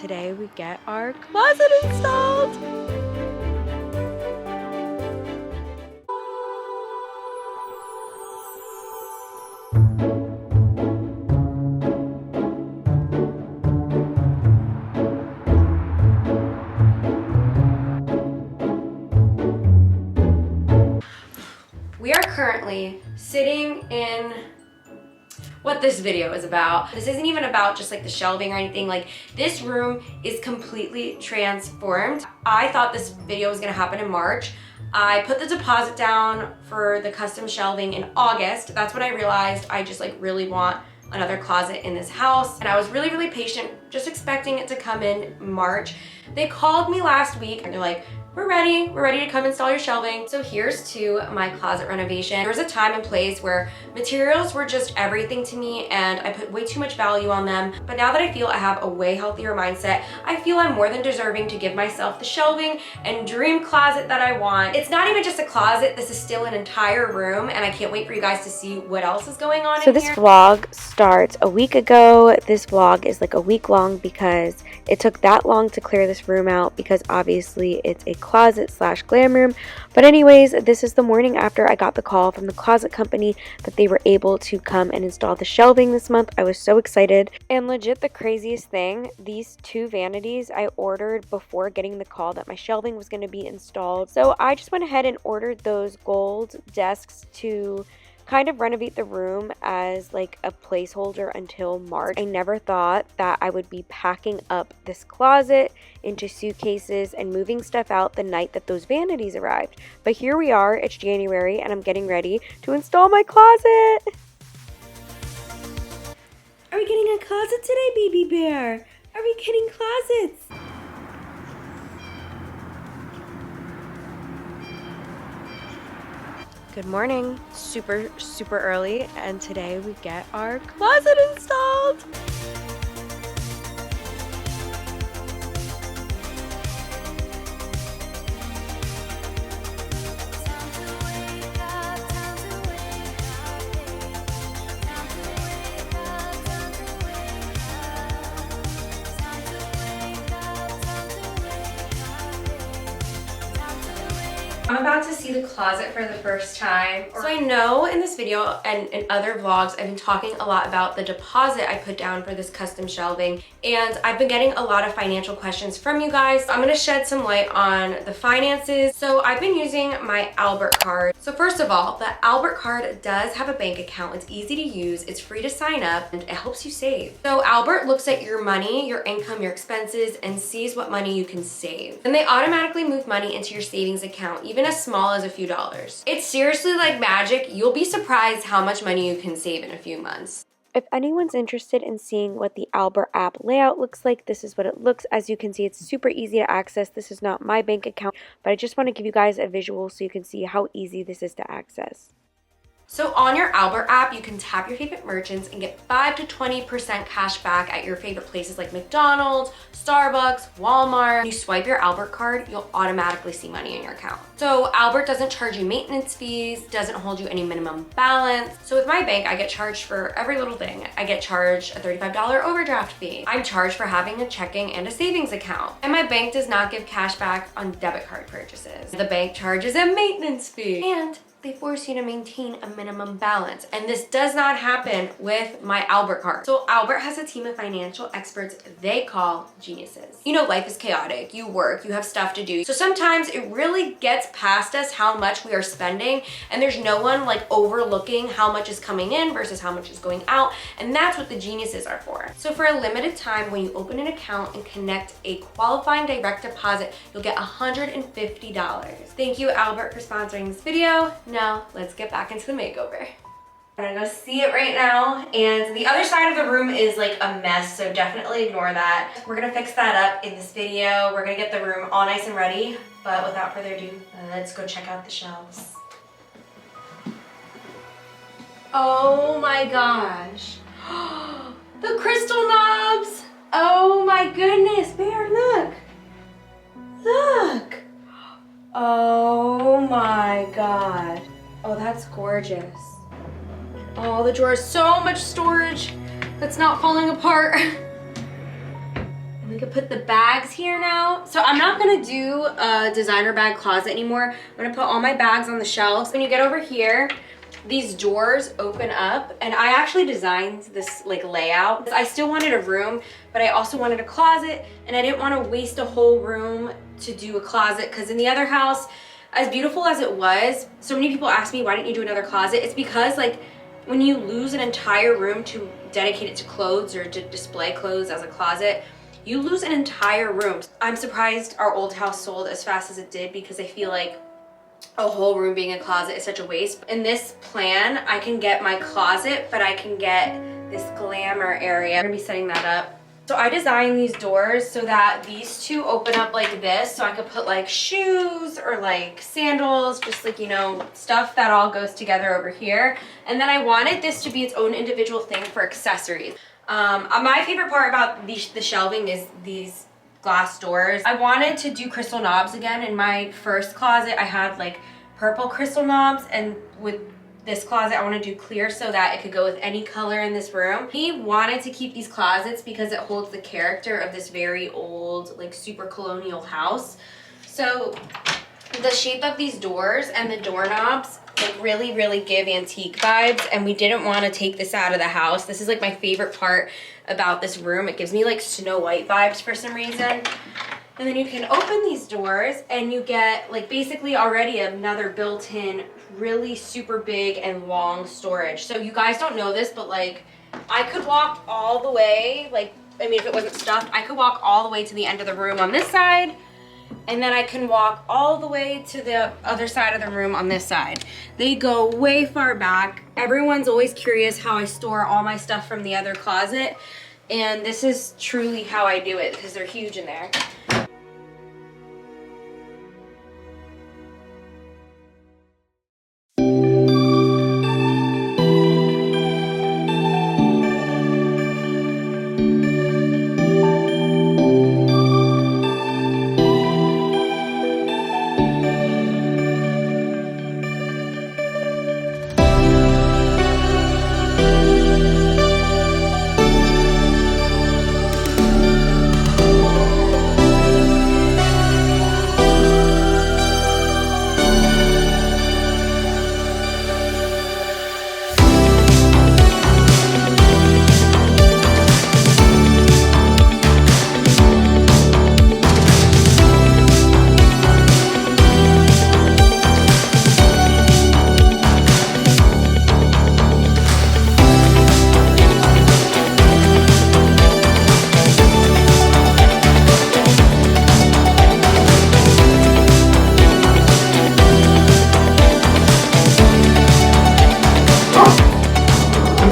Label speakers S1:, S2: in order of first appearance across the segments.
S1: Today we get our closet installed. We are currently sitting in what this video is about. This isn't even about just like the shelving or anything. Like, this room is completely transformed. I thought this video was gonna happen in March. I put the deposit down for the custom shelving in August. That's when I realized I just like really want another closet in this house. And I was really patient, just expecting it to come in March. They called me last week and they're like, we're ready to come install your shelving. So here's to my closet renovation. There was a time and place where materials were just everything to me and I put way too much value on them. But now that I feel I have a way healthier mindset, I feel I'm more than deserving to give myself the shelving and dream closet that I want. It's not even just a closet, this is still an entire room, and I can't wait for you guys to see what else is going on in here. So this vlog starts a week ago. This vlog is like a week long because it took that long to clear this room out because obviously it's a closet slash glam room. But anyways, this is the morning after I got the call from the closet company that they were able to come and install the shelving this month. I was so excited. And legit, the craziest thing, these two vanities I ordered before getting the call that my shelving was going to be installed. So I just went ahead and ordered those gold desks to kind of renovate the room as like a placeholder until March. I never thought that I would be packing up this closet into suitcases and moving stuff out the night that those vanities arrived. But here we are, it's January and I'm getting ready to install my closet. Are we getting a closet today, baby bear? Are we getting closets? Good morning. Super early, and today we get our closet installed. I'm about to see the closet for the first time. So I know in this video and in other vlogs, I've been talking a lot about the deposit I put down for this custom shelving, and I've been getting a lot of financial questions from you guys. I'm gonna shed some light on the finances. So I've been using my Albert card. So first of all, the Albert card does have a bank account. It's easy to use, it's free to sign up, and it helps you save. So Albert looks at your money, your income, your expenses, and sees what money you can save. And they automatically move money into your savings account, even as small as a few dollars. It's seriously like magic. You'll be surprised how much money you can save in a few months. If anyone's interested in seeing what the Albert app layout looks like, this is what it looks. As you can see, it's super easy to access. This is not my bank account, but I just want to give you guys a visual so you can see how easy this is to access. So on your Albert app, you can tap your favorite merchants and get 5 to 20% cash back at your favorite places like McDonald's, Starbucks, Walmart. When you swipe your Albert card, you'll automatically see money in your account. So Albert doesn't charge you maintenance fees, doesn't hold you any minimum balance. So with my bank, I get charged for every little thing. I get charged a $35 overdraft fee. I'm charged for having a checking and a savings account. And my bank does not give cash back on debit card purchases. The bank charges a maintenance fee. And they force you to maintain a minimum balance. And this does not happen with my Albert card. So Albert has a team of financial experts they call geniuses. You know, life is chaotic. You work, you have stuff to do. So sometimes it really gets past us how much we are spending, and there's no one like overlooking how much is coming in versus how much is going out. And that's what the geniuses are for. So for a limited time, when you open an account and connect a qualifying direct deposit, you'll get $150. Thank you, Albert, for sponsoring this video. Now, let's get back into the makeover. I'm gonna go see it right now, and the other side of the room is like a mess, so definitely ignore that. We're gonna fix that up in this video. We're gonna get the room all nice and ready, but without further ado, let's go check out the shelves. Oh my gosh. The crystal knobs! Oh my goodness, Bear, look! Look! Oh my god. Oh, that's gorgeous. Oh, the drawer is so much storage that's not falling apart. And the could put the bags here now. So I'm not gonna do a designer bag closet anymore. I'm gonna put all my bags on the shelves. When you get over here, these doors open up, and I actually designed this like layout. I still wanted a room, but I also wanted a closet, and I didn't want to waste a whole room to do a closet, because in the other house, as beautiful as it was, so many people ask me, why didn't you do another closet? It's because like when you lose an entire room to dedicate it to clothes or to display clothes as a closet, you lose an entire room. I'm surprised our old house sold as fast as it did, because I feel like a whole room being a closet is such a waste. In this plan, I can get my closet, but I can get this glamour area. I'm gonna be setting that up. So I designed these doors so that these two open up like this, so I could put like shoes or like sandals, just like, you know, stuff that all goes together over here. And then I wanted this to be its own individual thing for accessories. My favorite part about the shelving is these glass doors. I wanted to do crystal knobs again. In my first closet, I had like purple crystal knobs, and with this closet, I want to do clear so that it could go with any color in this room. He wanted to keep these closets because it holds the character of this very old, like super colonial house. So the shape of these doors and the doorknobs like really give antique vibes, and we didn't want to take this out of the house. This is like my favorite part about this room. It gives me like Snow White vibes for some reason. And then you can open these doors and you get like basically already another built-in really super big and long storage. So you guys don't know this, but like I could walk all the way, like, I mean, if it wasn't stuffed, I could walk all the way to the end of the room on this side, and then I can walk all the way to the other side of the room on this side. They go way far back. Everyone's always curious how I store all my stuff from the other closet, and this is truly how I do it because they're huge in there.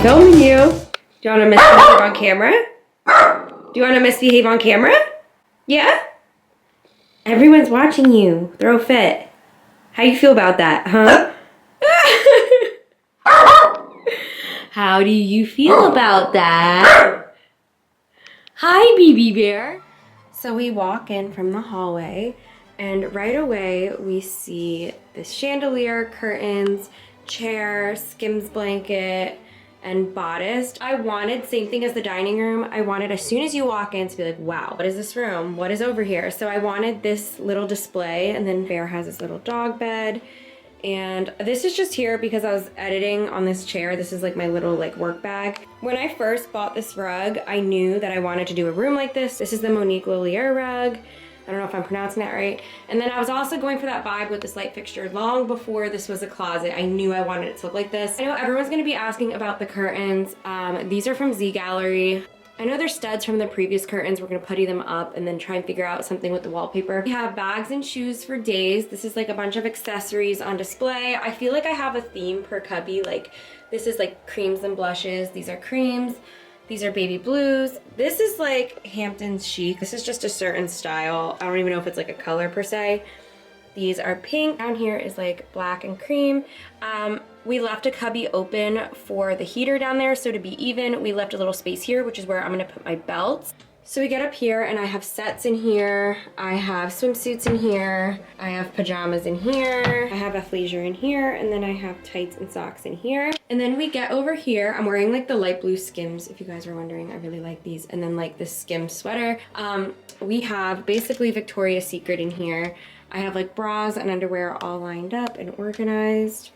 S1: Filming you. Do you want to misbehave on camera? Do you want to misbehave on camera? Yeah? Everyone's watching you. Throw a fit. How you feel about that, huh? How do you feel about that? Hi, BB Bear. So we walk in from the hallway, and right away we see this chandelier, curtains, chair, Skims blanket, and bodice. I wanted, same thing as the dining room, I wanted as soon as you walk in to be like, wow, what is this room? What is over here? So I wanted this little display, and then Bear has this little dog bed. And this is just here because I was editing on this chair. This is like my little like work bag. When I first bought this rug, I knew that I wanted to do a room like this. This is the Monique Loliere rug. I don't know if I'm pronouncing that right. And then I was also going for that vibe with this light fixture long before this was a closet. I knew I wanted it to look like this. I know everyone's gonna be asking about the curtains. These are from Z Gallery. I know they're studs from the previous curtains. We're gonna putty them up and then try and figure out something with the wallpaper. We have bags and shoes for days. This is like a bunch of accessories on display. I feel like I have a theme per cubby. Like this is like creams and blushes. These are creams. These are baby blues. This is like Hamptons chic. This is just a certain style. I don't even know if it's like a color per se. These are pink. Down here is like black and cream. We left a cubby open for the heater down there, so to be even, we left a little space here, which is where I'm gonna put my belts. So we get up here and I have sets in here, I have swimsuits in here, I have pajamas in here, I have athleisure in here, and then I have tights and socks in here. And then we get over here, I'm wearing like the light blue Skims, if you guys are wondering, I really like these, and then like this Skims sweater. We have basically Victoria's Secret in here. I have like bras and underwear all lined up and organized.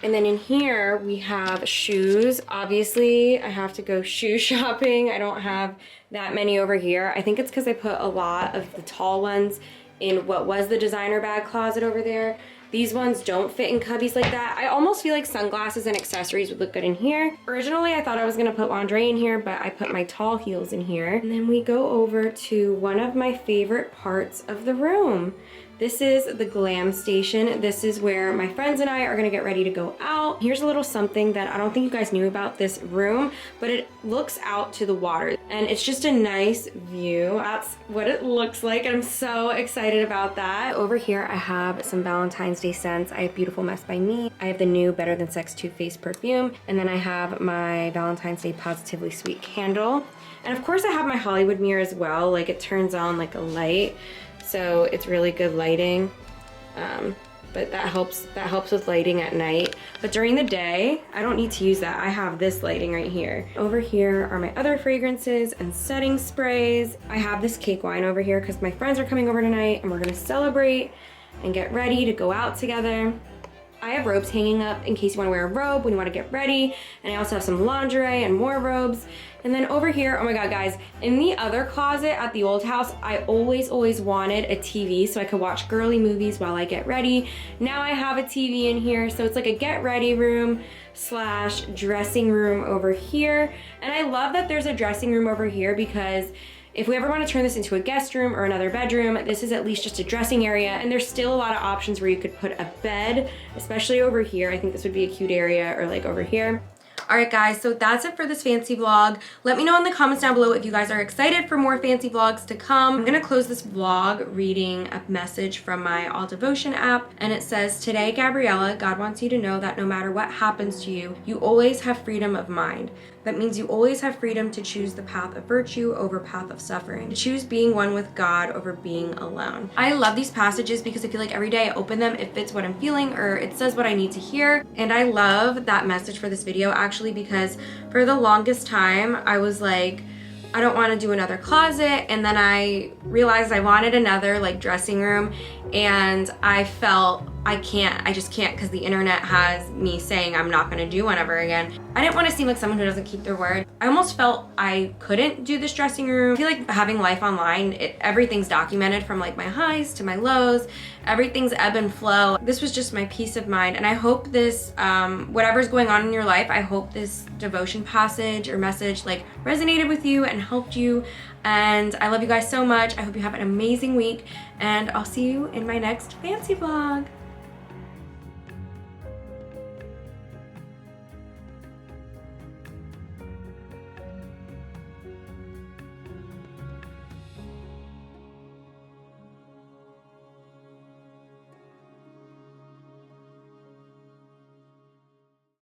S1: And then in here we have shoes. Obviously I have to go shoe shopping. I don't have that many over here. I think it's because I put a lot of the tall ones in what was the designer bag closet over there. These ones don't fit in cubbies like that. I almost feel like sunglasses and accessories would look good in here. Originally, I thought I was gonna put lingerie in here, but I put my tall heels in here. And then we go over to one of my favorite parts of the room. This is the Glam station. This is where my friends and I are gonna get ready to go out. Here's a little something that I don't think you guys knew about this room, but it looks out to the water and it's just a nice view. That's what it looks like. I'm so excited about that. Over here, I have some Valentine's Day scents. I have Beautiful Mess by Me. I have the new Better Than Sex Too Faced perfume. And then I have my Valentine's Day Positively Sweet candle. And of course I have my Hollywood mirror as well. Like it turns on like a light. So it's really good lighting, but that helps with lighting at night. But during the day, I don't need to use that. I have this lighting right here. Over here are my other fragrances and setting sprays. I have this cake wine over here because my friends are coming over tonight and we're gonna celebrate and get ready to go out together. I have robes hanging up in case you want to wear a robe when you want to get ready. And I also have some lingerie and more robes. And then over here, oh my God, guys, in the other closet at the old house, I always wanted a TV so I could watch girly movies while I get ready. Now I have a TV in here, so it's like a get ready room slash dressing room over here. And I love that there's a dressing room over here because if we ever want to turn this into a guest room or another bedroom, this is at least just a dressing area, and there's still a lot of options where you could put a bed, especially over here. I think this would be a cute area, or like over here. Alright guys, so that's it for this fancy vlog. Let me know in the comments down below if you guys are excited for more fancy vlogs to come. I'm gonna close this vlog reading a message from my All Devotion app, and it says, "Today, Gabriella, God wants you to know that no matter what happens to you, you always have freedom of mind. That means you always have freedom to choose the path of virtue over path of suffering, to choose being one with God over being alone." I love these passages because I feel like every day I open them, it fits what I'm feeling or it says what I need to hear. And I love that message for this video actually because for the longest time I was like, I don't want to do another closet, and then I realized I wanted another like dressing room, and I felt I just can't because the internet has me saying I'm not going to do one ever again. I didn't want to seem like someone who doesn't keep their word. I almost felt I couldn't do this dressing room. I feel like having life online, everything's documented from like my highs to my lows. Everything's ebb and flow. This was just my peace of mind, and I hope this, whatever's going on in your life, I hope this devotion passage or message like resonated with you and helped you. And I love you guys so much. I hope you have an amazing week, and I'll see you in my next fancy vlog.